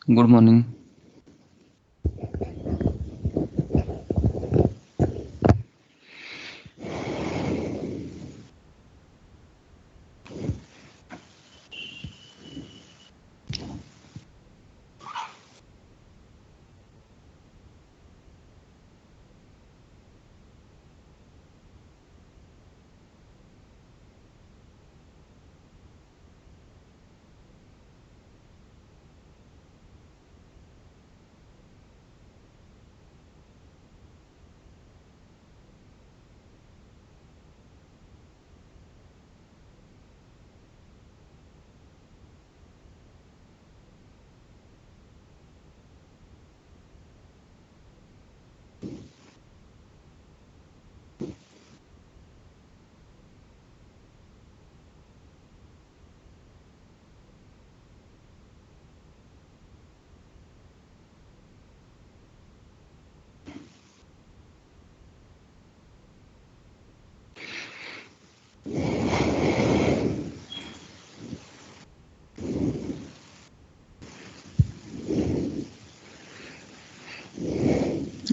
Good morning.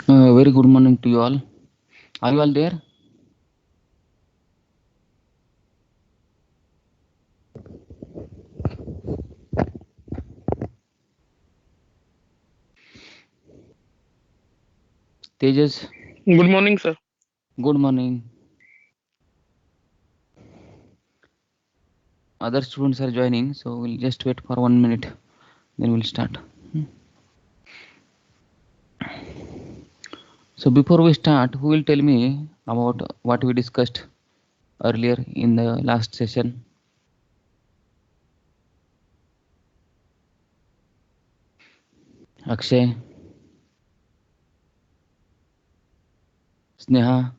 Very good morning to you all. Are you all there? Tejas, Good morning, sir. good morning. Other students are joining, so we'll just wait for 1 minute, then we'll start. So before we start, who will tell me about what we discussed earlier in the last session? Akshay, Sneha,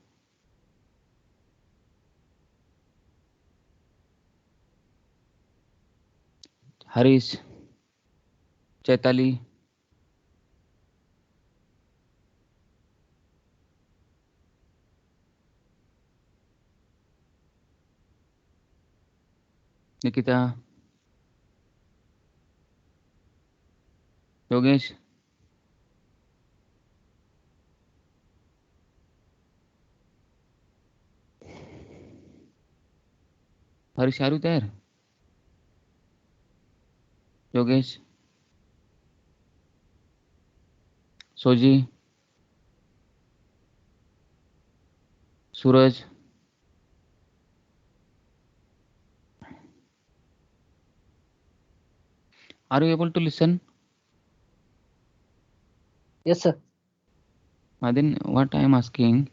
Harish, Chaitali, Nikita, Yogesh, Harish, are you there? Yogesh, Soji, Suraj, are you able to listen? Yes, sir. Then what I am asking,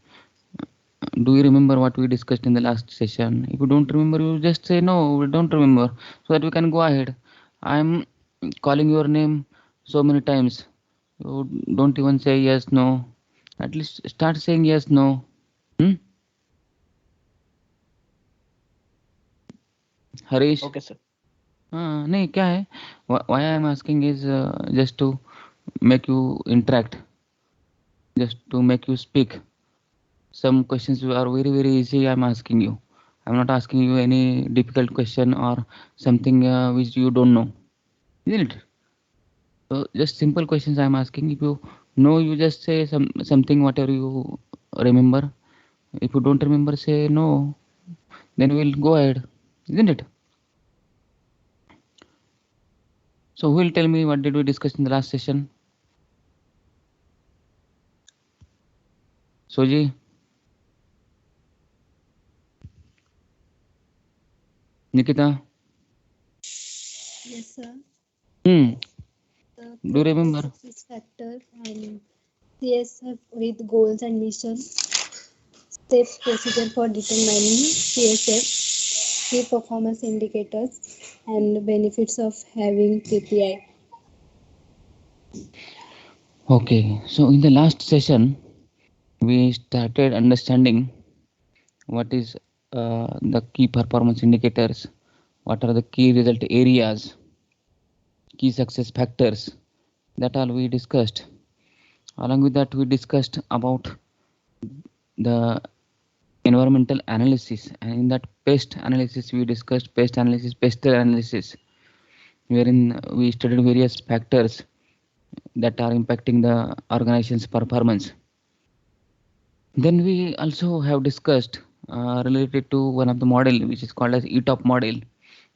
do you remember what we discussed in the last session? If you don't remember, you just say no, we don't remember, so that we can go ahead. I'm calling your name so many times. You don't even say yes, no. At least start saying yes, no. Hmm? Harish Okay, sir. हाँ नहीं क्या है why I am asking is just to make you interact, just to make you speak. Some questions are very easy. I'm asking you. I'm not asking you any difficult question or something which you don't know, isn't it? So just simple questions I'm asking. If you know, you just say something whatever you remember. If you don't remember, say no. Then we'll go ahead, isn't it? So who will tell me what did we discuss in the last session? Soji, Nikita. Yes, sir. Hmm. The Do you critical remember? success factor and CSF with goals and mission, step procedure for determining CSF, key performance indicators, and benefits of having KPI. Okay. So in the last session, we started understanding what is the key performance indicators, what are the key result areas, key success factors. That all we discussed. Along with that, we discussed about the environmental analysis, and in that pest analysis, we discussed pest analysis, pestle analysis, wherein we studied various factors that are impacting the organization's performance. Then we also have discussed related to one of the model which is called as ETOP model,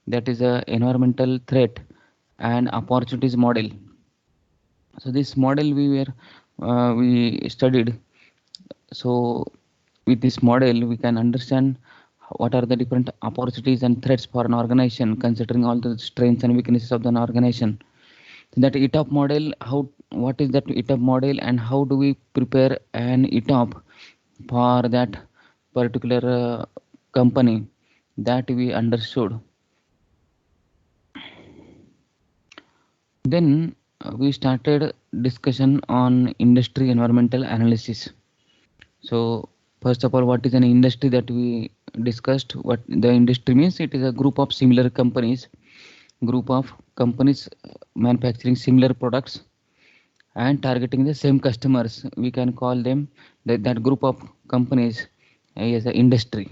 that is a environmental threat and opportunities model. So this model we studied. So with this model we can understand what are the different opportunities and threats for an organization considering all the strengths and weaknesses of an organization. That ETOP model, how, what is that ETOP model and how do we prepare an ETOP for that particular company, that we understood. Then we started discussion on industry environmental analysis. So first of all, what is an industry that we discussed? What the industry means? It is a group of similar companies, group of companies manufacturing similar products and targeting the same customers. We can call them that group of companies as an industry.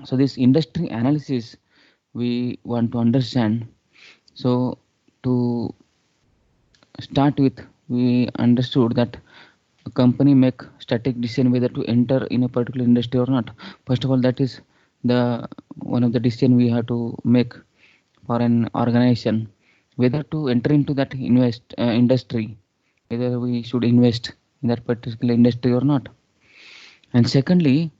So this industry analysis we want to understand. So to start with, we understood that a company make strategic decision whether to enter in a particular industry or not. First of all, that is the one of the decision we have to make for an organization, whether to enter into that industry, whether we should invest in that particular industry or not. And secondly,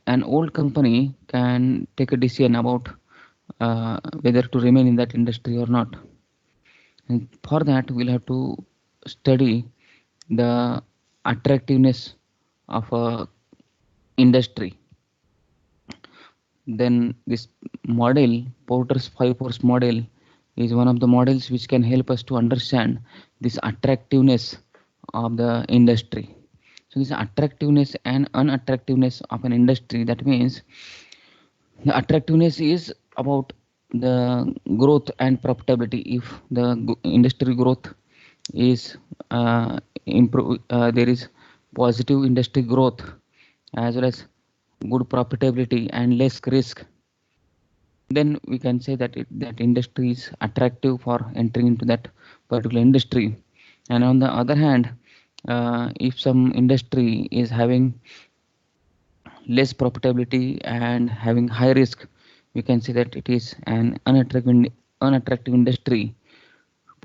an old company can take a decision about whether to remain in that industry or not. And for that, we'll have to study the attractiveness of a industry. Then this model, Porter's 5 force model, is one of the models which can help us to understand this attractiveness of the industry. So this attractiveness and unattractiveness of an industry, that means the attractiveness is about the growth and profitability. If the industry growth is there is positive industry growth as well as good profitability and less risk, then we can say that that industry is attractive for entering into that particular industry. And on the other hand, if some industry is having less profitability and having high risk, we can say that it is an unattractive industry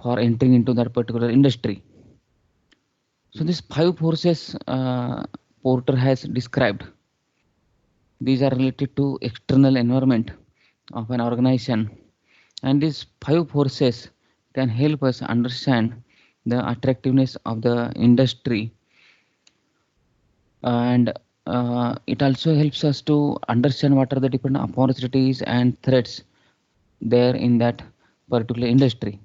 for entering into that particular industry. So these 5 forces Porter has described, these are related to external environment of an organization, and these 5 forces can help us understand the attractiveness of the industry, and it also helps us to understand what are the different opportunities and threats there in that particular industry.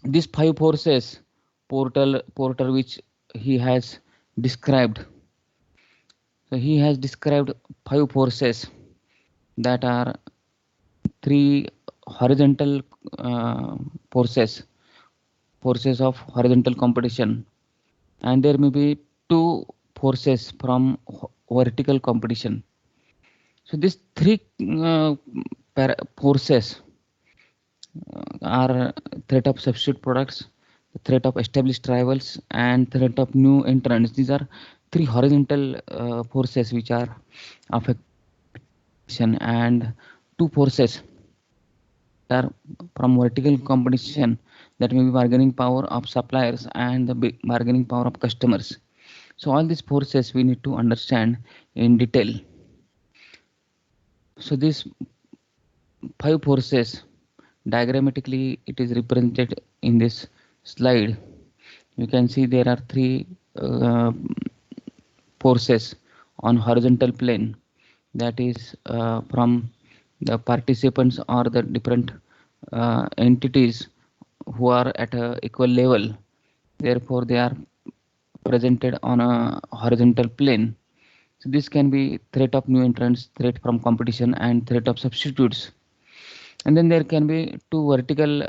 These 5 forces Porter which he has described, so he has described 5 forces that are 3 horizontal forces, forces of horizontal competition, and there may be 2 forces from vertical competition. So these 3 forces are threat of substitute products, the threat of established rivals, and threat of new entrants. These are 3 horizontal forces which are affecting, and 2 forces are from vertical competition, that may be bargaining power of suppliers and the bargaining power of customers. So all these forces we need to understand in detail. So these 5 forces, diagrammatically it is represented in this slide. You can see there are 3 forces on horizontal plane, that is from the participants or the different entities who are at a equal level, therefore they are presented on a horizontal plane. So this can be threat of new entrants, threat from competition, and threat of substitutes. And then there can be 2 vertical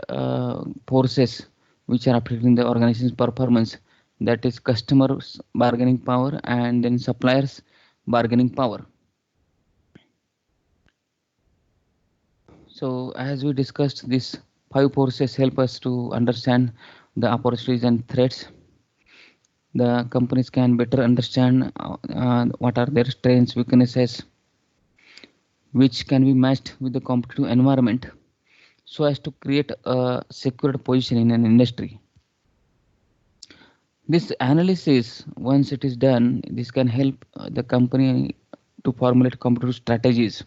forces which are affecting the organization's performance, that is customers bargaining power and then suppliers bargaining power. So as we discussed these 5 forces help us to understand the opportunities and threats. The companies can better understand what are their strengths, weaknesses, which can be matched with the competitive environment so as to create a secured position in an industry. This analysis, once it is done, this can help the company to formulate competitive strategies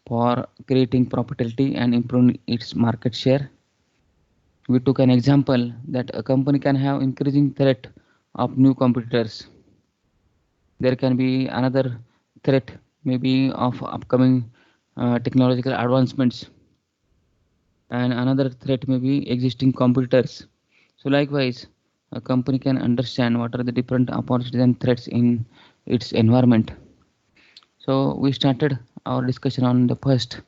for creating profitability and improving its market share. We took an example that a company can have increasing threat of new competitors. There can be another threat, maybe of upcoming technological advancements, and another threat may be existing competitors. So likewise, a company can understand what are the different opportunities and threats in its environment. So we started our discussion on the first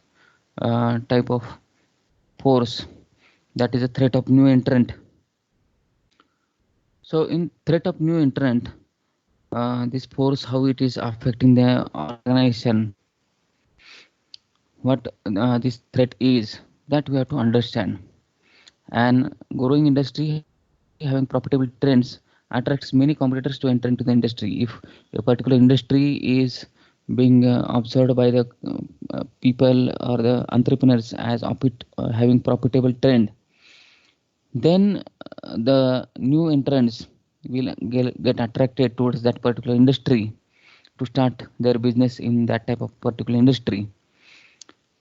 type of force, that is a threat of new entrant. So in threat of new entrant, this force, how it is affecting the organization, what this threat is, that we have to understand. And growing industry having profitable trends attracts many competitors to enter into the industry. If a particular industry is being observed by the people or the entrepreneurs as of it having profitable trend, then the new entrants will get attracted towards that particular industry to start their business in that type of particular industry.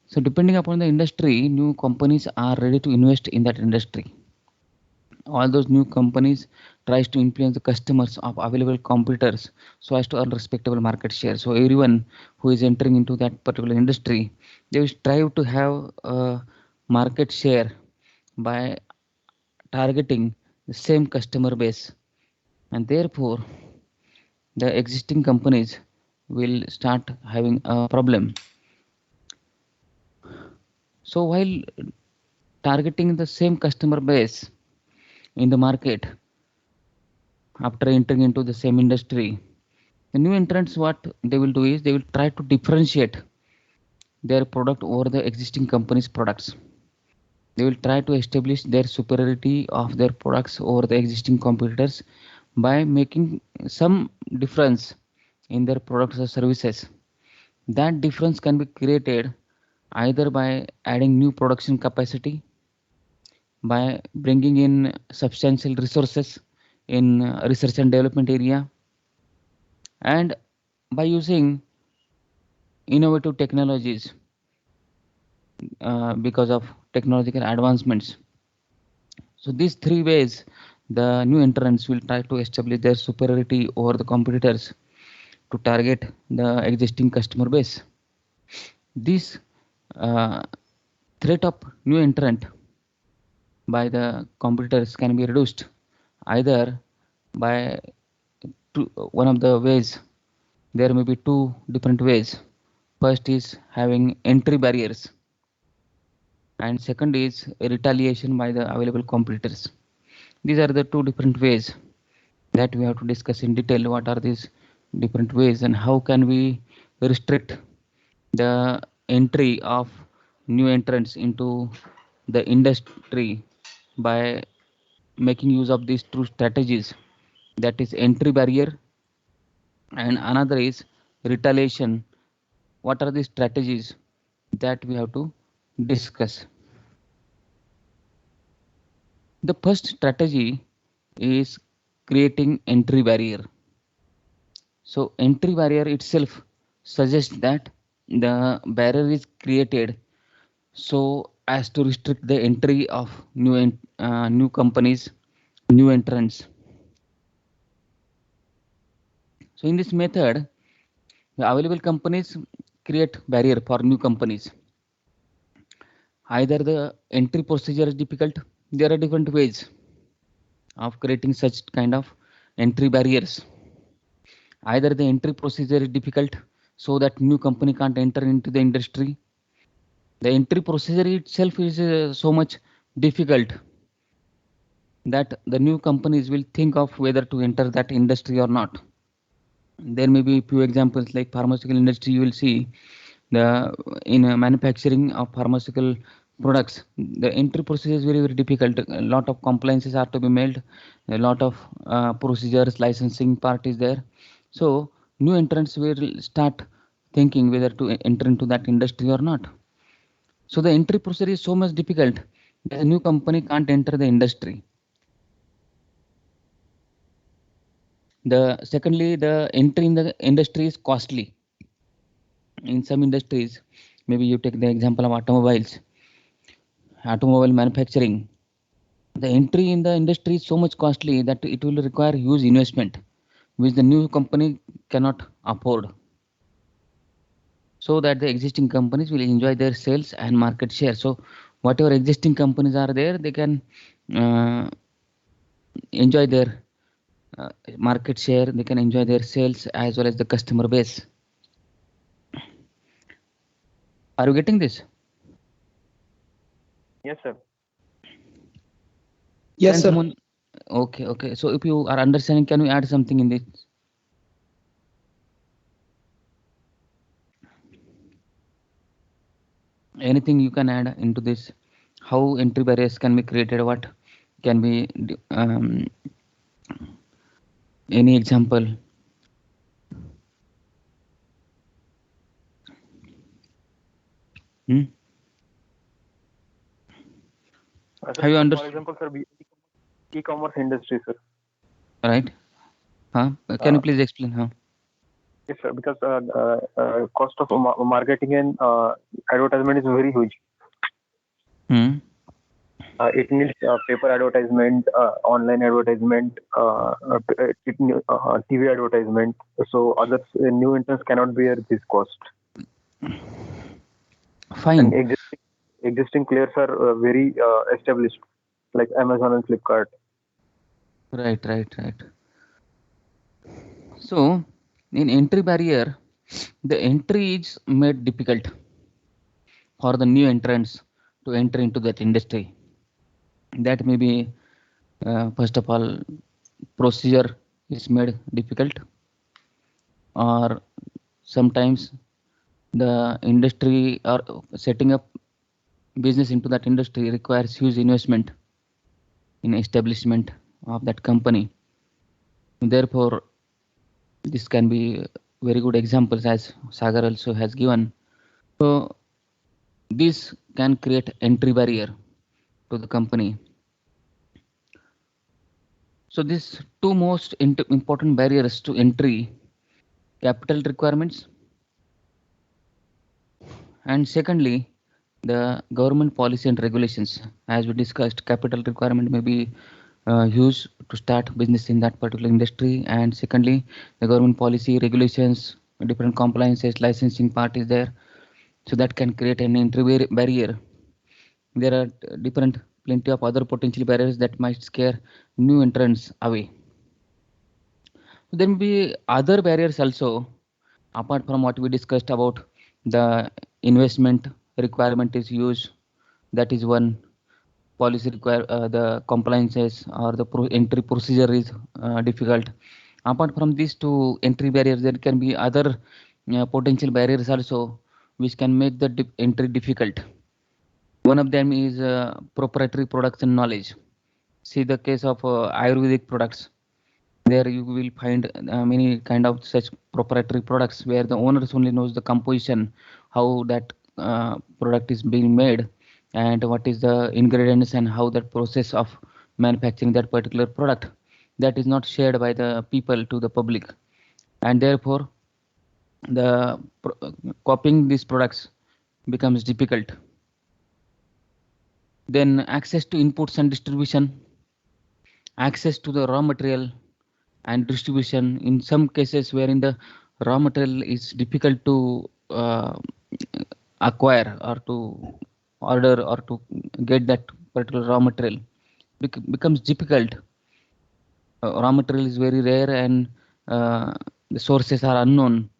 So depending upon the industry, new companies are ready to invest in that industry. All those new companies tries to influence the customers of available competitors so as to earn respectable market share. So everyone who is entering into that particular industry, they will strive to have a market share by targeting the same customer base, and therefore the existing companies will start having a problem. So while targeting the same customer base in the market after entering into the same industry, the new entrants, what they will do is they will try to differentiate their product over the existing company's products. They will try to establish their superiority of their products over the existing competitors by making some difference in their products or services. That difference can be created either by adding new production capacity, by bringing in substantial resources in research and development area, and by using innovative technologies because of technological advancements. So these three ways the new entrants will try to establish their superiority over the competitors to target the existing customer base. This uh, threat of new entrant by the competitors can be reduced either by one of the ways. There may be two different ways. First is having entry barriers, and second is retaliation by the available competitors. These are the two different ways that we have to discuss in detail. What are these different ways and how can we restrict the entry of new entrants into the industry by making use of these two strategies, that is entry barrier and another is retaliation. What are the strategies that we have to discuss? The first strategy is creating entry barrier. So entry barrier itself suggests that the barrier is created so as to restrict the entry of new companies, new entrants. So in this method, the available companies create barrier for new companies. Either the entry procedure is difficult, there are different ways of creating such kind of entry barriers. Either the entry procedure is difficult so that new company can't enter into the industry. The entry procedure itself is so much difficult that the new companies will think of whether to enter that industry or not. There may be a few examples like pharmaceutical industry. You will see the in manufacturing of pharmaceutical products, the entry process is very difficult. A lot of compliances are to be made, a lot of procedures, licensing part is there. So new entrants will start thinking whether to enter into that industry or not. So the entry procedure is so much difficult that a new company can't enter the industry. The secondly, the entry in the industry is costly. In some industries, maybe you take the example of automobile manufacturing. The entry in the industry is so much costly that it will require huge investment, which the new company cannot afford. So that the existing companies will enjoy their sales and market share. So whatever existing companies are there, they can uh, enjoy their market share, they can enjoy their sales as well as the customer base. Are you getting this? Yes, sir. Yes, sir. Okay. So if you are understanding, can we add something in this? Anything you can add into this? How entry barriers can be created? What can be any example? Hmm? Have you For understood? example, sir, e-commerce industry, sir. Right? Can you please explain how? Yes, sir. Because cost of marketing and advertisement is very huge. It needs paper advertisement, online advertisement, TV advertisement. So other new entrants cannot bear this cost. Fine. And existing players are very established, like Amazon and Flipkart. Right. So in entry barrier, the entry is made difficult for the new entrants to enter into that industry. That may be first of all, procedure is made difficult, or sometimes the industry or setting up business into that industry requires huge investment in establishment of that company. Therefore, this can be very good examples as Sagar also has given. So this can create entry barrier to the company. So these two most important barriers to entry: capital requirements, and secondly, the government policy and regulations. As we discussed, capital requirement may be huge to start business in that particular industry, and secondly, the government policy, regulations, different compliances, licensing part is there, so that can create an entry barrier. There are plenty of other potential barriers that might scare new entrants away. There may be other barriers also, apart from what we discussed about the investment requirement is huge. That is one. Policy require the compliances or the entry procedure is difficult. Apart from these two entry barriers, there can be other potential barriers also, which can make the entry difficult. One of them is proprietary production knowledge. See the case of Ayurvedic products. There you will find many kind of such proprietary products where the owners only knows the composition, how that product is being made, and what is the ingredients and how that process of manufacturing that particular product. That is not shared by the people to the public, and therefore the copying these products becomes difficult. Then access to inputs and distribution, access to the raw material and distribution in some cases wherein the raw material is difficult to acquire or to order or to get that particular raw material becomes difficult. Raw material is very rare and the sources are unknown.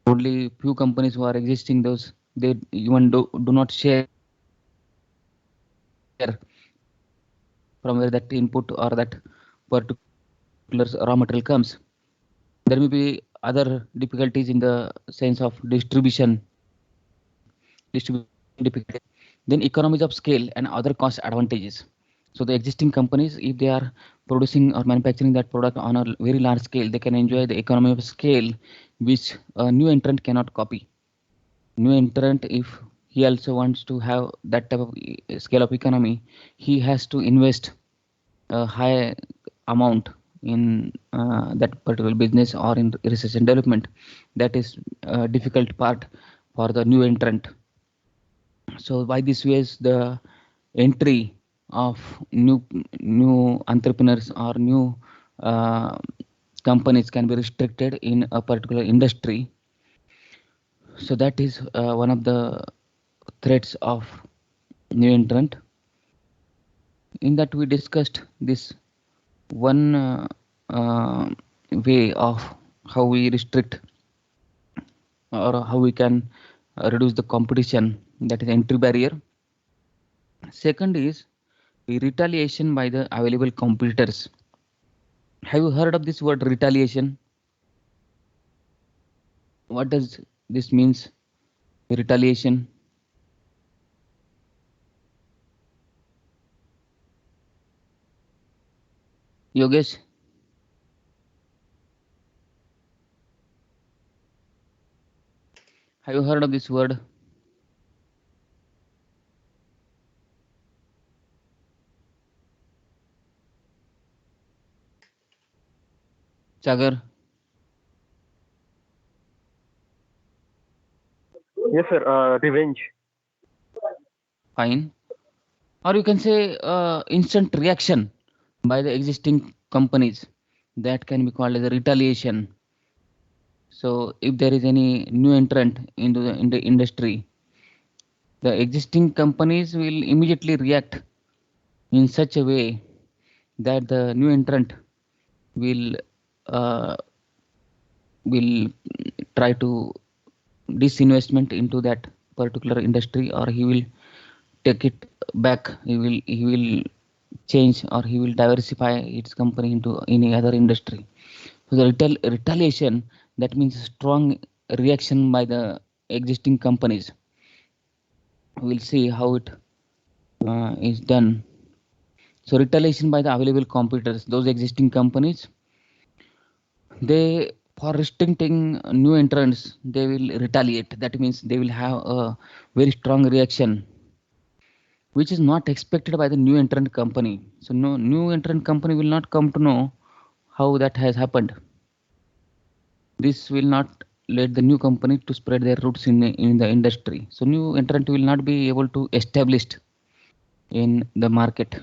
Only few companies who are existing those, they even do not share from where that input or that particular raw material comes. There may be other difficulties in the sense of distribution difficulty. Then economies of scale and other cost advantages. So the existing companies, if they are producing or manufacturing that product on a very large scale, they can enjoy the economy of scale, which a new entrant cannot copy. New entrant, if he also wants to have that type of scale of economy, he has to invest a high amount in that particular business or in research and development. That is a difficult part for the new entrant. So by this ways, the entry of new entrepreneurs or new uh, companies can be restricted in a particular industry. So that is one of the threats of new entrant. In that we discussed this one way of how we restrict or how we can reduce the competition, that is entry barrier. Second is retaliation by the available competitors. Have you heard of this word retaliation? What does this means? Retaliation. Yogesh? Have you heard of this word? Chagar? Yes, sir. Revenge. Fine. Or you can say instant reaction by the existing companies. That can be called as a retaliation. So if there is any new entrant in the industry, the existing companies will immediately react in such a way that the new entrant will uh, will try to disinvestment into that particular industry, or he will take it back. He will change, or he will diversify its company into any other industry. So the retaliation, that means strong reaction by the existing companies. We'll see how it is done. So retaliation by the available competitors, those existing companies, they, for restricting new entrants, they will retaliate. That means they will have a very strong reaction, which is not expected by the new entrant company. So no new entrant company will not come to know how that has happened. This will not let the new company to spread their roots in the industry. So new entrant will not be able to establish in the market.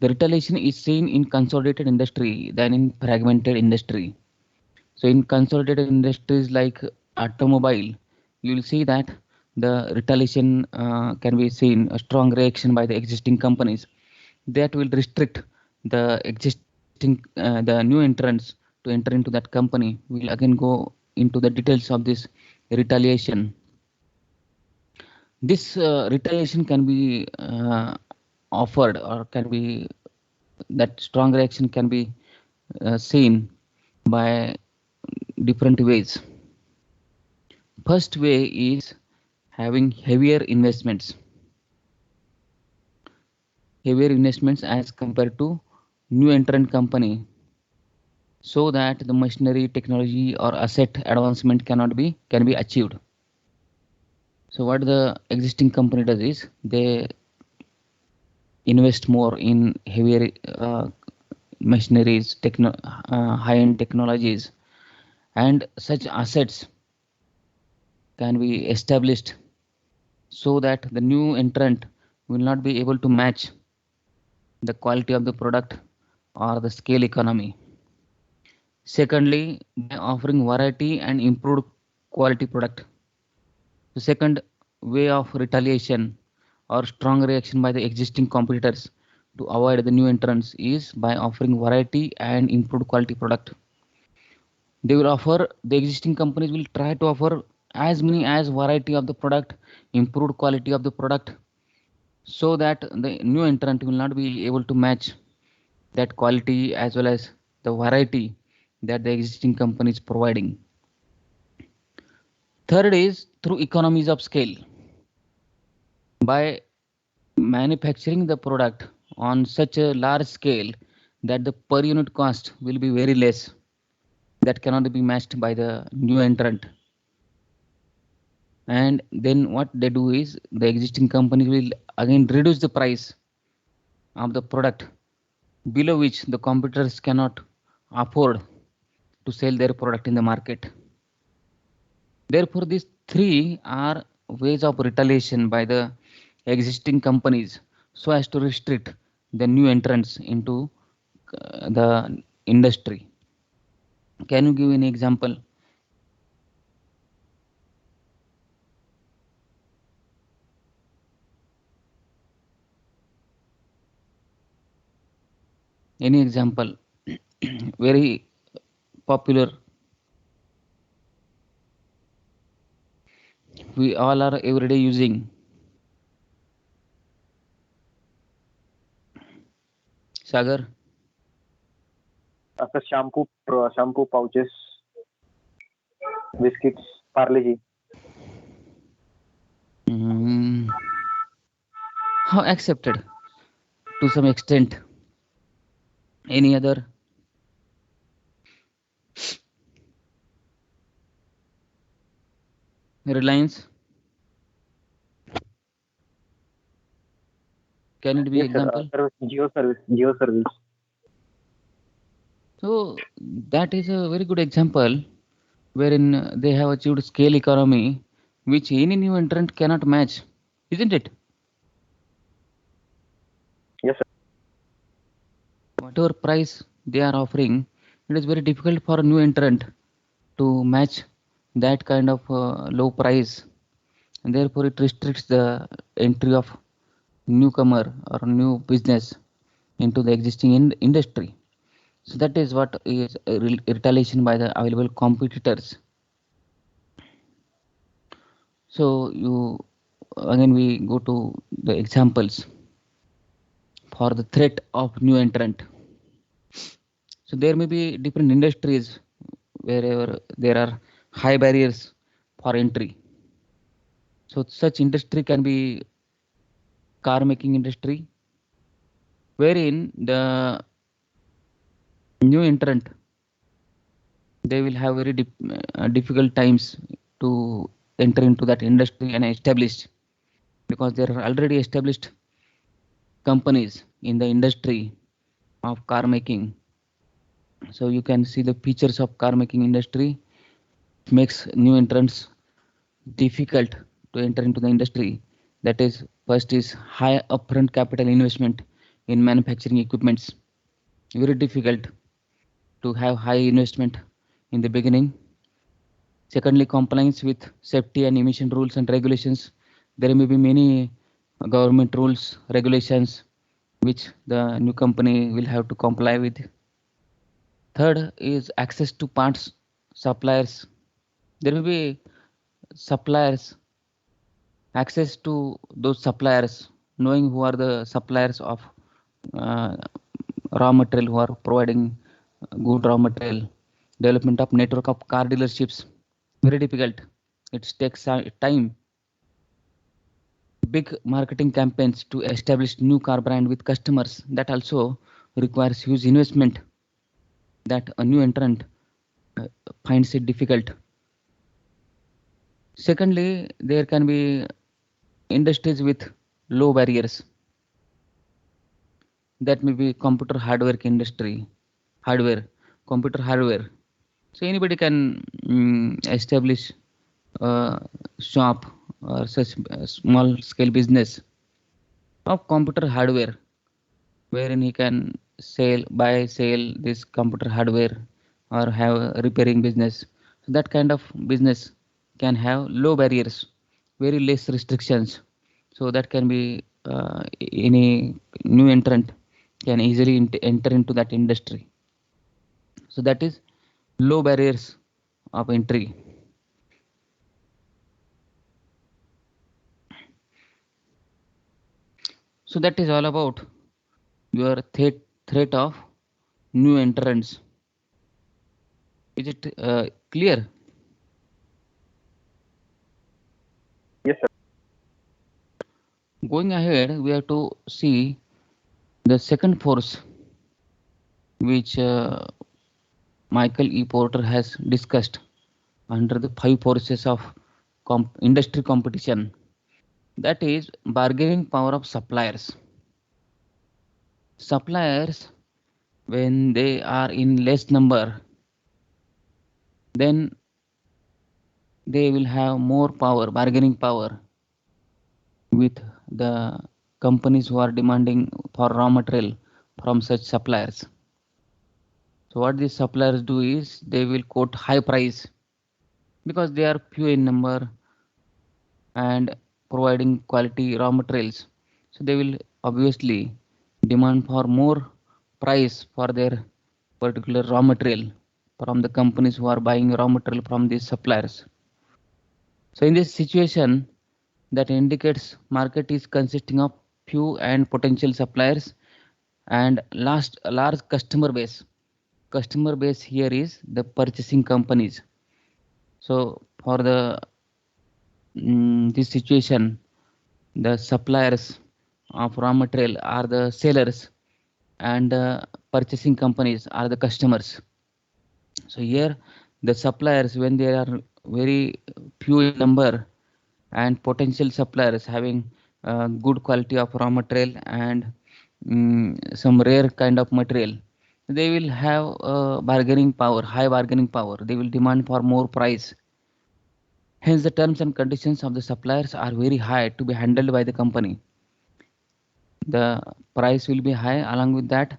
The retaliation is seen in consolidated industry than in fragmented industry. So in consolidated industries like automobile, you will see that the retaliation can be seen, a strong reaction by the existing companies that will restrict the the new entrants to enter into that company. We'll again go into the details of this retaliation. This retaliation can be offered, or can be, that strong reaction can be seen by different ways. First way is having heavier investments as compared to new entrant company, so that the machinery, technology, or asset advancement can be achieved. So what the existing company does is they invest more in heavier machineries, high-end technologies, and such assets can be established so that the new entrant will not be able to match the quality of the product or the scale economy. Secondly, by offering variety and improved quality product. The second way of retaliation or strong reaction by the existing competitors to avoid the new entrants is by offering variety and improved quality product. They will offer, the existing companies will try to offer as many as variety of the product, improved quality of the product, so that the new entrant will not be able to match that quality as well as the variety that the existing company is providing. Third is through economies of scale. by manufacturing the product on such a large scale that the per unit cost will be very less, that cannot be matched by the new entrant. And then what they do is the existing company will again reduce the price of the product below which the competitors cannot afford to sell their product in the market. Therefore, these three are ways of retaliation by the existing companies so as to restrict the new entrants into the industry. Can you give any example? Any example? Very popular. We all are everyday using. Sagar? After shampoo pouches, biscuits, Parle-G. How accepted to some extent? Any other? Reliance? Can it be Yes, sir. example? Geo service. So that is a very good example wherein they have achieved scale economy which any new entrant cannot match, isn't it? Yes, sir. Whatever price they are offering, it is very difficult for a new entrant to match that kind of low price, and therefore it restricts the entry of newcomer or new business into the existing industry. So that is what is retaliation by the available competitors. So you again we go to the examples for the threat of new entrant. So there may be different industries wherever there are high barriers for entry. So such industry can be car making industry, wherein the new entrant they will have very difficult times to enter into that industry and establish, because there are already established companies in the industry of car making. So you can see the features of car making industry makes new entrants difficult to enter into the industry. That is, first is high upfront capital investment in manufacturing equipments. Very difficult to have high investment in the beginning. Secondly, compliance with safety and emission rules and regulations. There may be many government rules, regulations which the new company will have to comply with. Third is access to parts suppliers. There will be suppliers, access to those suppliers, knowing who are the suppliers of uh, raw material, who are providing good raw material. Development of network of car dealerships, very difficult. It takes time. Big marketing campaigns to establish new car brand with customers, that also requires huge investment that a new entrant finds it difficult. Secondly, there can be industries with low barriers. That may be computer hardware industry, hardware, computer hardware. So anybody can establish a shop or such a small scale business of computer hardware, wherein he can sell this computer hardware or have a repairing business. So that kind of business can have low barriers, very less restrictions. So that can be any new entrant can easily enter into that industry. So that is low barriers of entry. So that is all about your threat of new entrants. Is it clear? Yes, sir. Going ahead, we have to see the second force which Michael E. Porter has discussed under the 5 forces of industry competition. That is bargaining power of suppliers. Suppliers, when they are in less number, then they will have more power, bargaining power with the companies who are demanding for raw material from such suppliers. So what these suppliers do is they will quote high price because they are few in number and providing quality raw materials. So they will obviously demand for more price for their particular raw material from the companies who are buying raw material from these suppliers. So in this situation, that indicates market is consisting of few and potential suppliers and large customer base. Customer base here is the purchasing companies. So for the this situation, the suppliers of raw material are the sellers and purchasing companies are the customers. So here the suppliers, when they are very few in number and potential suppliers having good quality of raw material and some rare kind of material, they will have bargaining power, high bargaining power. They will demand for more price. Hence the terms and conditions of the suppliers are very high to be handled by the company. The price will be high. Along with that,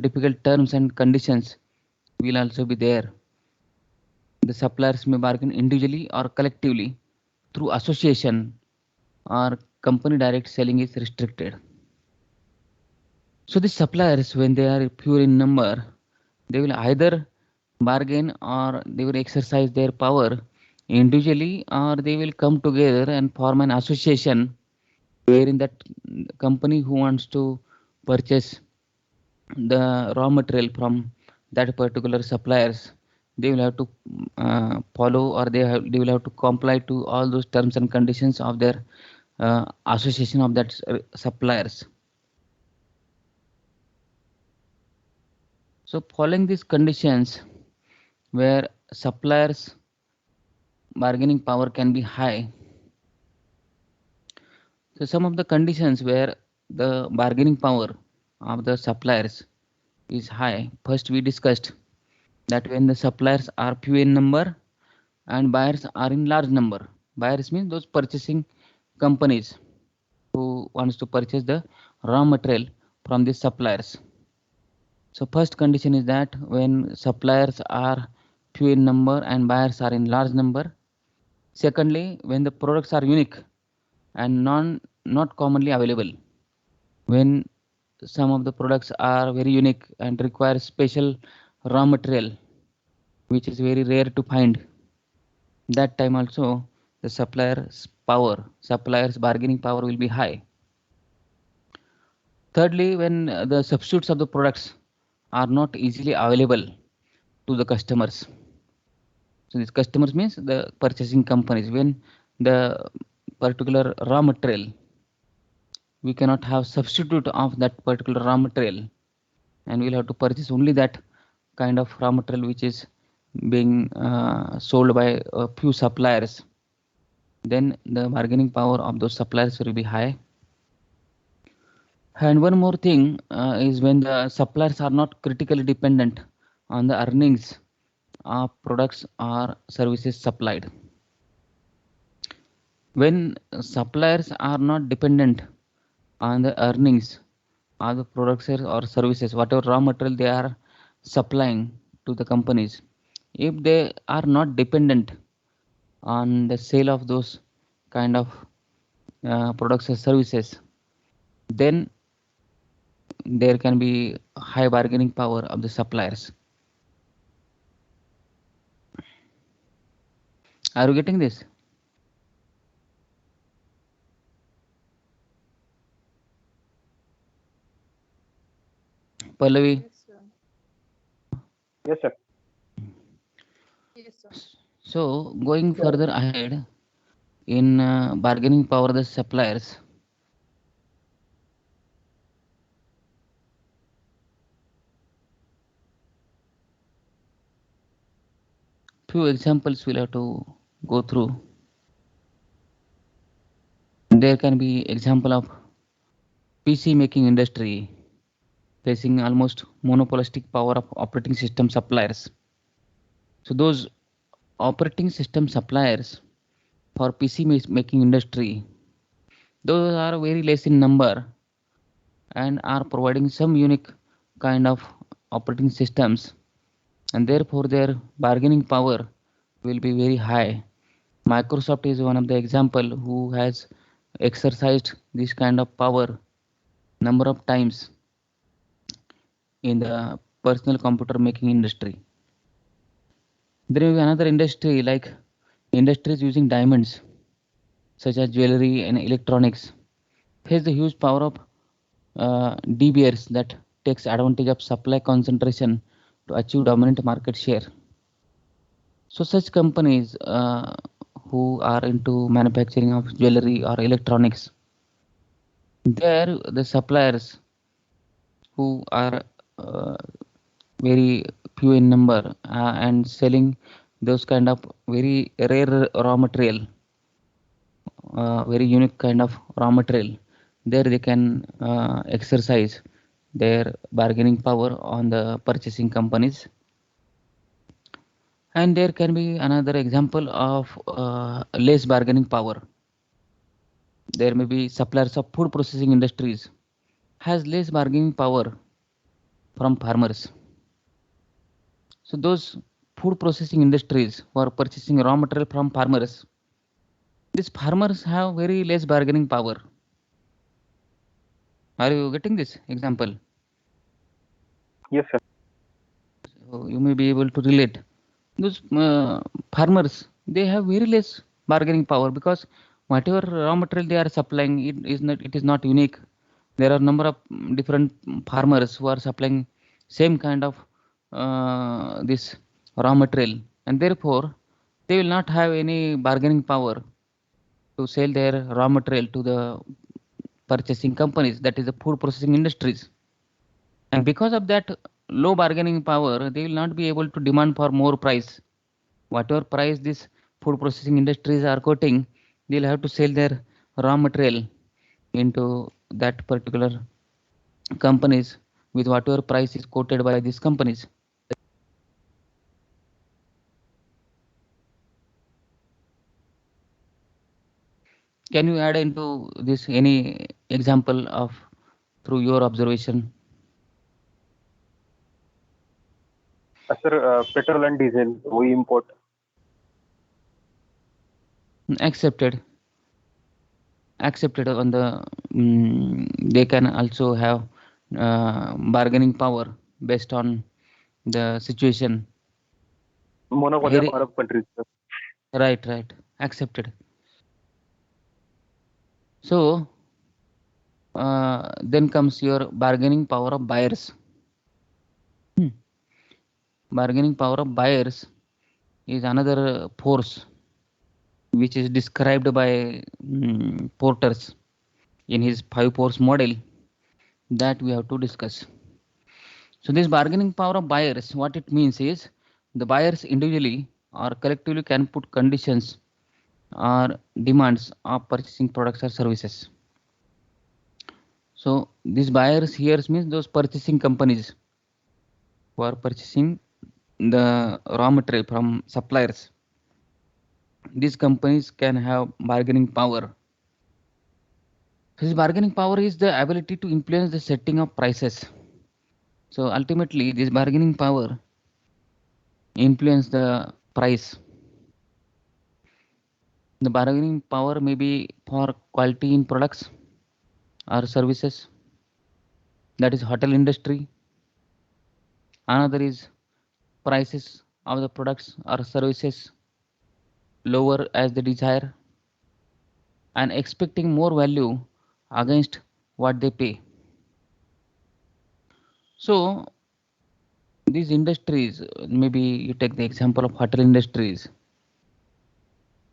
difficult terms and conditions will also be there. The suppliers may bargain individually or collectively through association, or company direct selling is restricted. So the suppliers, when they are fewer in number, they will either bargain or they will exercise their power individually, or they will come together and form an association wherein that company who wants to purchase the raw material from that particular suppliers, they will have to follow, or they will have to comply to all those terms and conditions of their association of that suppliers. So following these conditions where suppliers bargaining power can be high, so some of the conditions where the bargaining power of the suppliers is high. First we discussed that when the suppliers are few in number and buyers are in large number. Buyers means those purchasing companies who wants to purchase the raw material from the suppliers. So first condition is that when suppliers are few in number and buyers are in large number. Secondly, when the products are unique and not commonly available. When some of the products are very unique and require special raw material which is very rare to find, that time also the suppliers bargaining power will be high. Thirdly, when the substitutes of the products are not easily available to the customers. So these customers means the purchasing companies. When the particular raw material, we cannot have substitute of that particular raw material, and we'll have to purchase only that kind of raw material which is being sold by a few suppliers, then the bargaining power of those suppliers will be high. And one more thing is when the suppliers are not critically dependent on the earnings of products or services supplied. When suppliers are not dependent on the earnings of the products or services, whatever raw material they are supplying to the companies, if they are not dependent on the sale of those kind of products or services, then there can be high bargaining power of the suppliers. Are you getting this? Pallavi? Yes, sir. Yes, sir. So going further ahead in bargaining power of the suppliers, few examples we'll have to go through. There can be example of PC making industry facing almost monopolistic power of operating system suppliers. So those operating system suppliers for PC making industry, those are very less in number and are providing some unique kind of operating systems, and therefore their bargaining power will be very high. Microsoft is one of the example who has exercised this kind of power number of times in the personal computer making industry. There will be another industry like industries using diamonds, such as jewelry and electronics, face the huge power of De Beers that takes advantage of supply concentration to achieve dominant market share. So such companies who are into manufacturing of jewelry or electronics, there the suppliers who are uh, very few in number and selling those kind of very rare raw material, very unique kind of raw material, there they can exercise their bargaining power on the purchasing companies. And there can be another example of less bargaining power. There may be suppliers of food processing industries has less bargaining power from farmers. So those food processing industries who are purchasing raw material from farmers, these farmers have very less bargaining power. Are you getting this example? Yes, sir. So you may be able to relate. Those farmers, they have very less bargaining power because whatever raw material they are supplying, it is not unique. There are number of different farmers who are supplying same kind of this raw material, and therefore they will not have any bargaining power to sell their raw material to the purchasing companies, that is the food processing industries. And because of that low bargaining power, they will not be able to demand for more price. Whatever price these food processing industries are quoting, they'll have to sell their raw material into that particular companies with whatever price is quoted by these companies. Can you add into this any example of through your observation? Sir, petrol and diesel we import. Accepted. Accepted on the they can also have bargaining power based on the situation. Monopoly of Arab countries, sir. Right. Accepted. So then comes your bargaining power of buyers. Bargaining power of buyers is another force which is described by Porter's in his 5 force model that we have to discuss. So this bargaining power of buyers, what it means is the buyers individually or collectively can put conditions or demands of purchasing products or services. So these buyers here means those purchasing companies who are purchasing the raw material from suppliers. These companies can have bargaining power. This bargaining power is the ability to influence the setting of prices. So ultimately, this bargaining power influence the price. The bargaining power may be for quality in products or services. That is hotel industry. Another is prices of the products or services lower as they desire and expecting more value against what they pay. So these industries, maybe you take the example of hotel industries,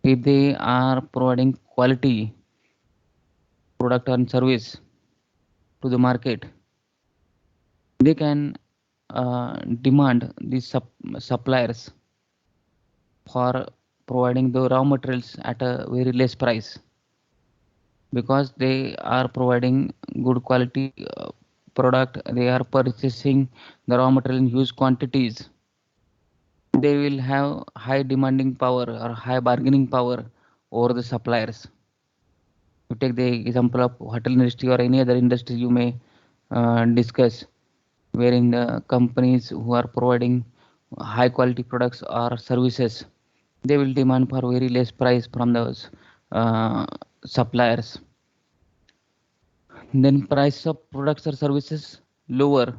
if they are providing quality product and service to the market, they can demand these suppliers for providing the raw materials at a very less price, because they are providing good quality product. They are purchasing the raw material in huge quantities. They will have high demanding power or high bargaining power over the suppliers. You take the example of hotel industry or any other industry you may discuss, wherein the companies who are providing high quality products or services, they will demand for very less price from those suppliers. Then price of products or services lower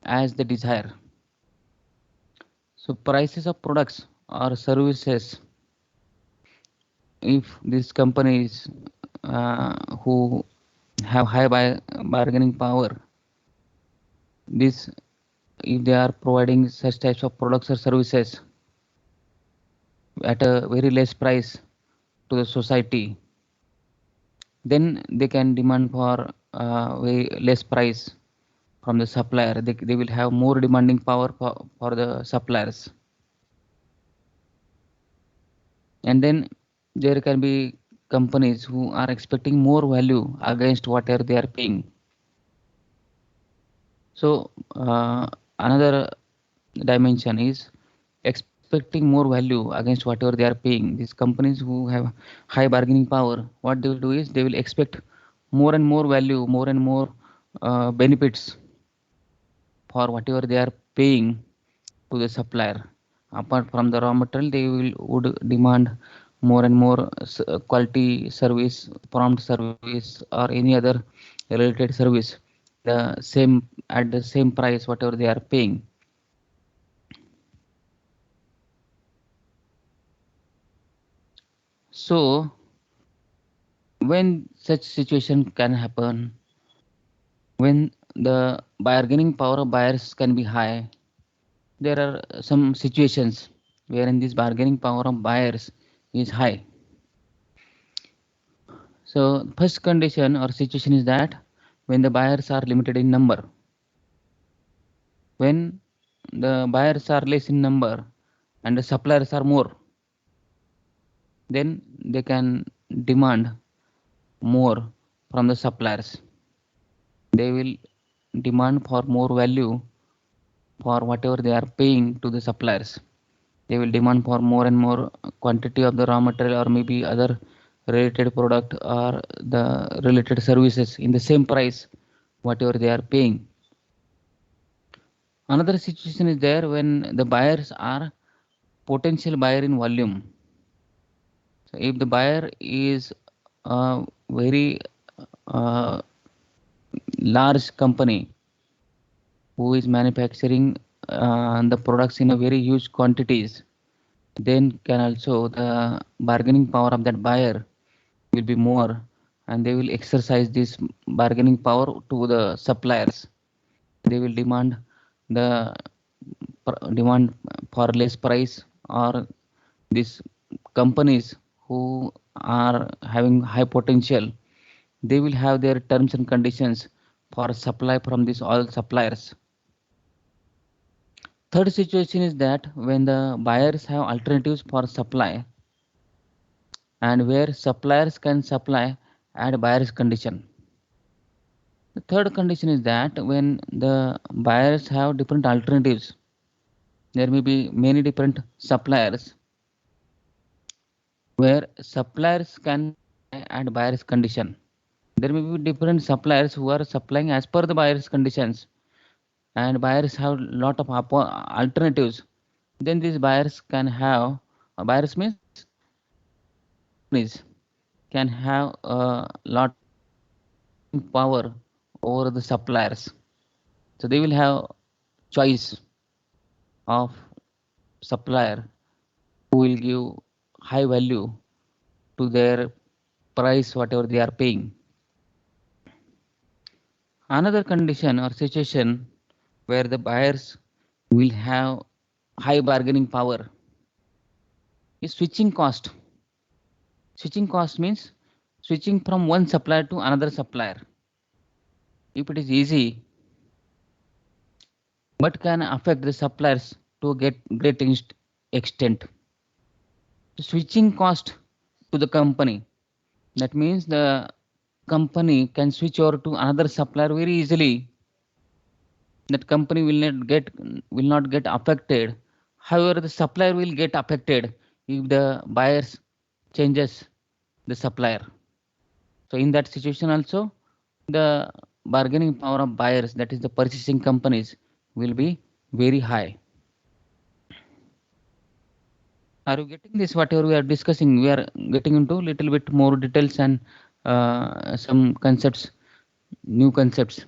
as they desire. So prices of products or services, if these companies who have high bargaining power, this if they are providing such types of products or services at a very less price to the society, then they can demand for very less price from the supplier. They will have more demanding power for the suppliers. And then there can be companies who are expecting more value against whatever they are paying. So another dimension is expecting more value against whatever they are paying. These companies who have high bargaining power, what they will do is they will expect more and more value, more and more benefits for whatever they are paying to the supplier. Apart from the raw material, they would demand more and more quality service, prompt service, or any other related service, the same at the same price whatever they are paying. So when such situation can happen, when the bargaining power of buyers can be high, there are some situations wherein this bargaining power of buyers is high. So first condition or situation is that when the buyers are limited in number. When the buyers are less in number and the suppliers are more, then they can demand more from the suppliers. They will demand for more value for whatever they are paying to the suppliers. They will demand for more and more quantity of the raw material or maybe other related product or the related services in the same price whatever they are paying. Another situation is there when the buyers are potential buyer in volume. So if the buyer is a very uh, large company who is manufacturing the products in a very huge quantities, then can also the bargaining power of that buyer will be more, and they will exercise this bargaining power to the suppliers. They will the demand for less price, or these companies who are having high potential, they will have their terms and conditions for supply from these all suppliers. Third situation is that when the buyers have alternatives for supply and where suppliers can supply at buyer's condition. The third condition is that when the buyers have different alternatives, there may be many different suppliers where suppliers can at buyer's condition. There may be different suppliers who are supplying as per the buyer's conditions, and buyers have lot of alternatives. Then these buyers can have buyers means companies can have a lot of power over the suppliers. So they will have choice of supplier who will give high value to their price whatever they are paying. Another condition or situation where the buyers will have high bargaining power is switching cost. Switching cost means switching from one supplier to another supplier. If it is easy, but can affect the suppliers to get great extent. switching cost to the company. That means the company can switch over to another supplier very easily. That company will not get affected. However, the supplier will get affected if the buyers changes the supplier. So in that situation also, the bargaining power of buyers, that is the purchasing companies, will be very high. Are you getting this? Whatever we are discussing, we are getting into little bit more details and some concepts, new concepts.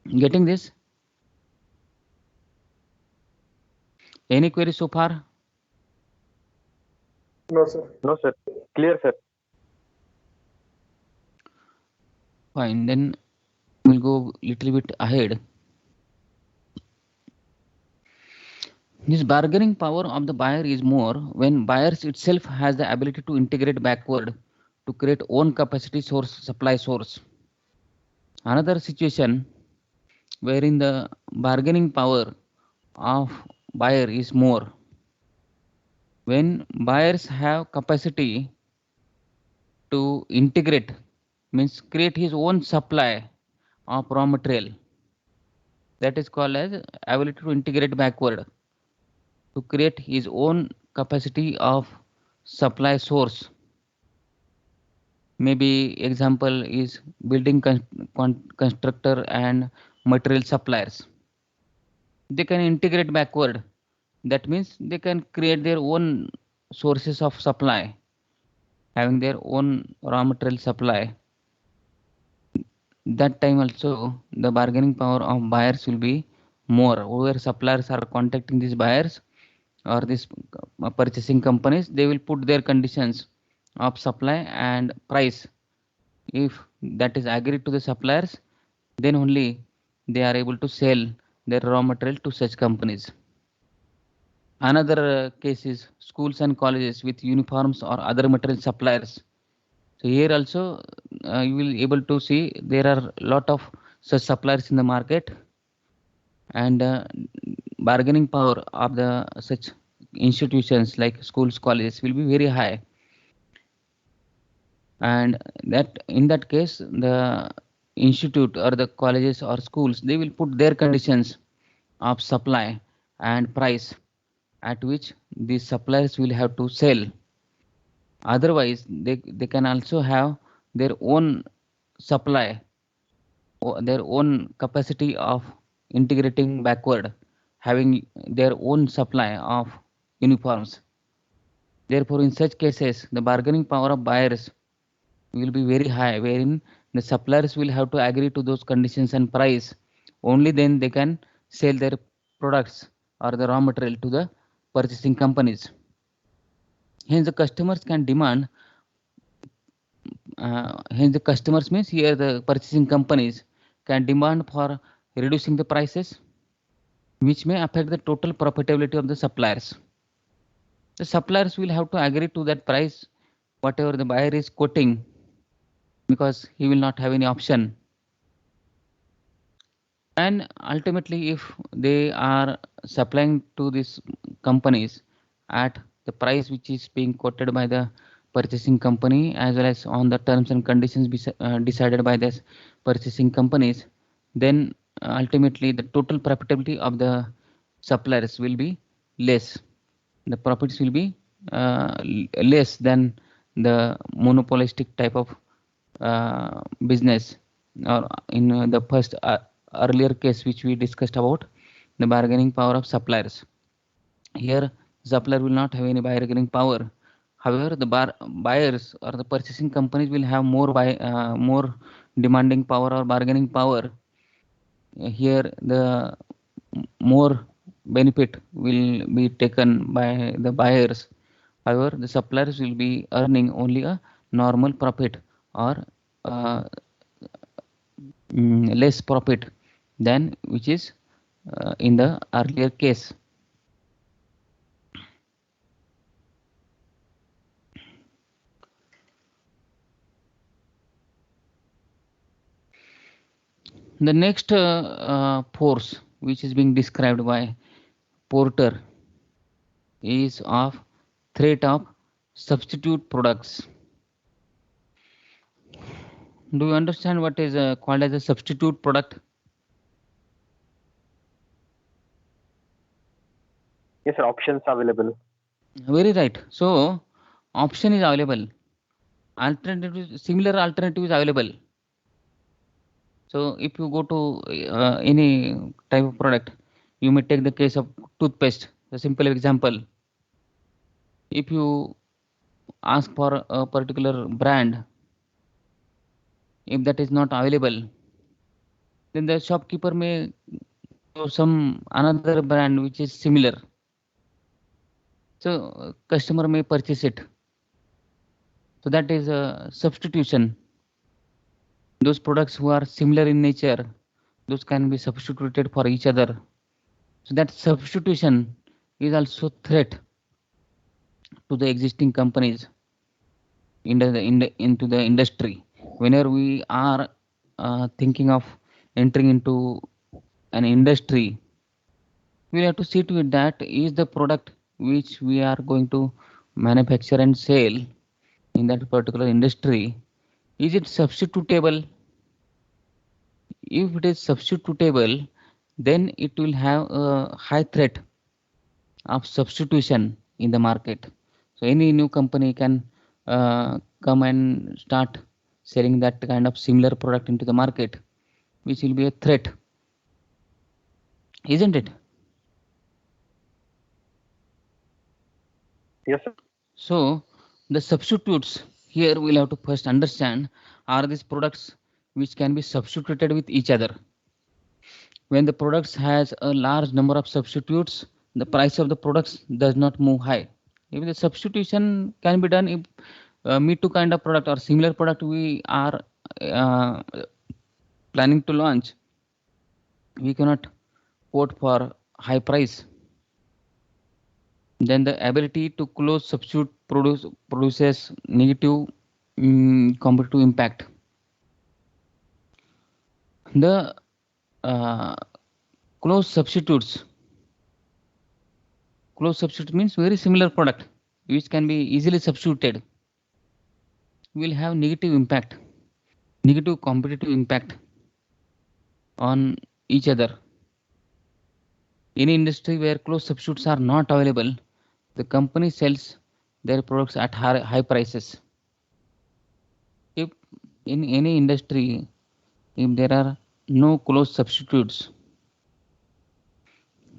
Getting this? Any query so far? No, sir. No, sir. Clear, sir. Fine, then we'll go little bit ahead. This bargaining power of the buyer is more when buyers itself has the ability to integrate backward to create own capacity source, supply source. Another situation wherein the bargaining power of buyer is more when buyers have capacity to integrate, means create his own supply of raw material. That is called as ability to integrate backward to create his own capacity of supply source. Maybe example is building constructor and material suppliers. They can integrate backward. That means they can create their own sources of supply, having their own raw material supply. That time also the bargaining power of buyers will be more. Whoever suppliers are contacting these buyers or these purchasing companies, they will put their conditions of supply and price. If that is agreed to the suppliers, then only they are able to sell their raw material to such companies. Another case is schools and colleges with uniforms or other material suppliers. So here also you will able to see there are a lot of such suppliers in the market, and bargaining power of the such institutions like schools, colleges will be very high. And that in that case, the institute or the colleges or schools, they will put their conditions of supply and price at which the suppliers will have to sell. Otherwise, they can also have their own supply, their own capacity of integrating backward, having their own supply of uniforms. Therefore, in such cases, the bargaining power of buyers will be very high, wherein the suppliers will have to agree to those conditions and price. Only then they can sell their products or the raw material to the purchasing companies. Hence, the customers can demand. Hence, the customers means here the purchasing companies can demand for reducing the prices, which may affect the total profitability of the suppliers. The suppliers will have to agree to that price, whatever the buyer is quoting, because he will not have any option. And ultimately, if they are supplying to these companies at the price which is being quoted by the purchasing company, as well as on the terms and conditions decided by this purchasing companies, then ultimately the total profitability of the suppliers will be less. The profits will be less than the monopolistic type of business, or in the first earlier case which we discussed about the bargaining power of suppliers. Here supplier will not have any bargaining power. However, the buyers or the purchasing companies will have more demanding power or bargaining power. Here the more benefit will be taken by the buyers. However, the suppliers will be earning only a normal profit or uh, less profit than which is in the earlier case. The next force which is being described by Porter is of threat of substitute products. Do you understand what is called as a substitute product? Yes, sir. Options available. Very right. So option is available. Alternative, similar alternative is available. So if you go to any type of product, you may take the case of toothpaste. A simple example. If you ask for a particular brand, if that is not available, then the shopkeeper may show some another brand which is similar. So customer may purchase it. So that is a substitution. Those products who are similar in nature, those can be substituted for each other. So that substitution is also threat to the existing companies into the industry. Whenever we are thinking of entering into an industry, we have to see to it that is the product which we are going to manufacture and sell in that particular industry, is it substitutable? If it is substitutable, then it will have a high threat of substitution in the market. So any new company can come and start selling that kind of similar product into the market, which will be a threat, isn't it? Yes, sir. So the substitutes here we'll have to first understand, are these products which can be substituted with each other. When the products has a large number of substitutes, the price of the products does not move high. If the substitution can be done, if me too kind of product or similar product we are uh, planning to launch, we cannot quote for high price. Then the ability to close substitute produces negative competitive impact. The uh, close substitutes. Close substitute means very similar product which can be easily substituted, will have negative impact, negative competitive impact on each other. Any industry where close substitutes are not available, the company sells their products at high prices. If in any industry, if there are no close substitutes,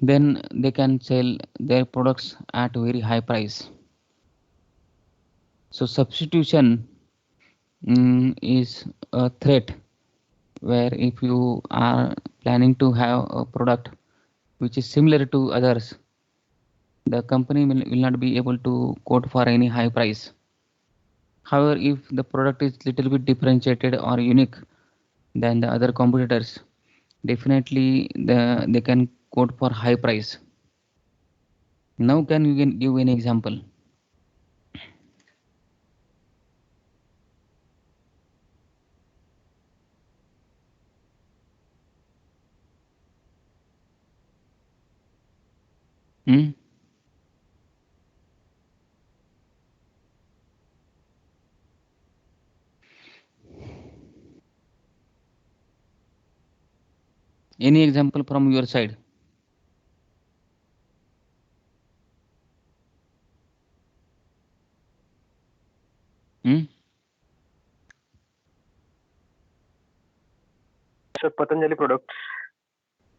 then they can sell their products at very high price. So substitution is a threat, where if you are planning to have a product which is similar to others, the company will not be able to quote for any high price. However, if the product is little bit differentiated or unique than the other competitors, definitely they can quote for high price. Now can you give an example? Hmm? Any example from your side? Hmm? So Patanjali products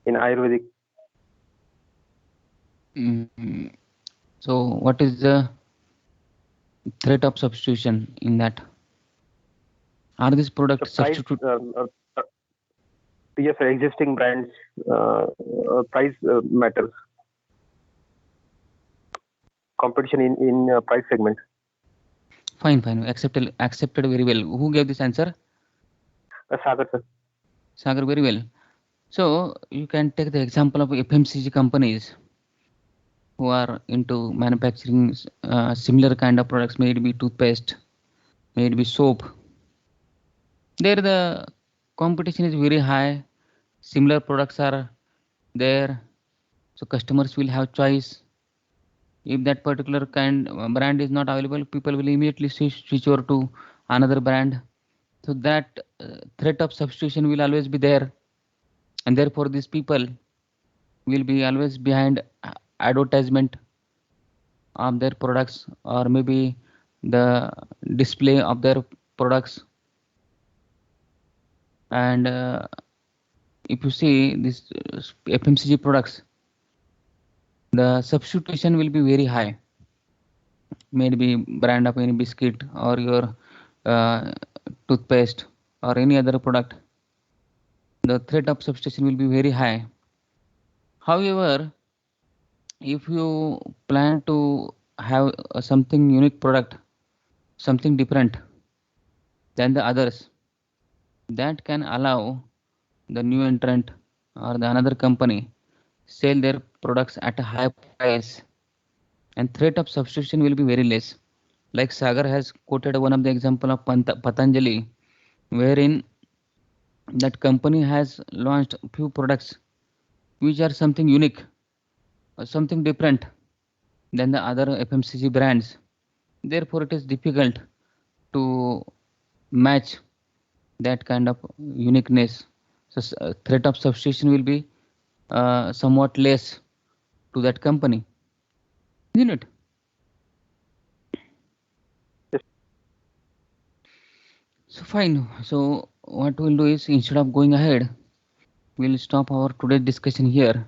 in Ayurvedic. So what is the threat of substitution in that? Are these products Price, substitute? yes, sir, existing brands price matters. Competition in price segment. Fine. Accepted very well. Who gave this answer? Sagar, sir. Sagar, very well. So you can take the example of FMCG companies who are into manufacturing similar kind of products, may it be toothpaste, may it be soap. There the competition is very high. Similar products are there, so customers will have choice. If that particular brand is not available, people will immediately switch over to another brand. So that threat of substitution will always be there, and therefore these people will be always behind advertisement of their products, or maybe the display of their products. And if you see this FMCG products, the substitution will be very high. Maybe brand of any biscuit or your toothpaste or any other product, the threat of substitution will be very high. However, if you plan to have something unique product, something different than the others, that can allow the new entrant or the another company sell their products at a high price, and threat of substitution will be very less. Like Sagar has quoted one of the example of Patanjali, wherein that company has launched few products which are something unique or something different than the other FMCG brands. Therefore, it is difficult to match that kind of uniqueness. So, threat of substitution will be somewhat less to that company, isn't it? Yes. So fine. So what we'll do is, instead of going ahead, we'll stop our today's discussion here.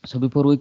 So before we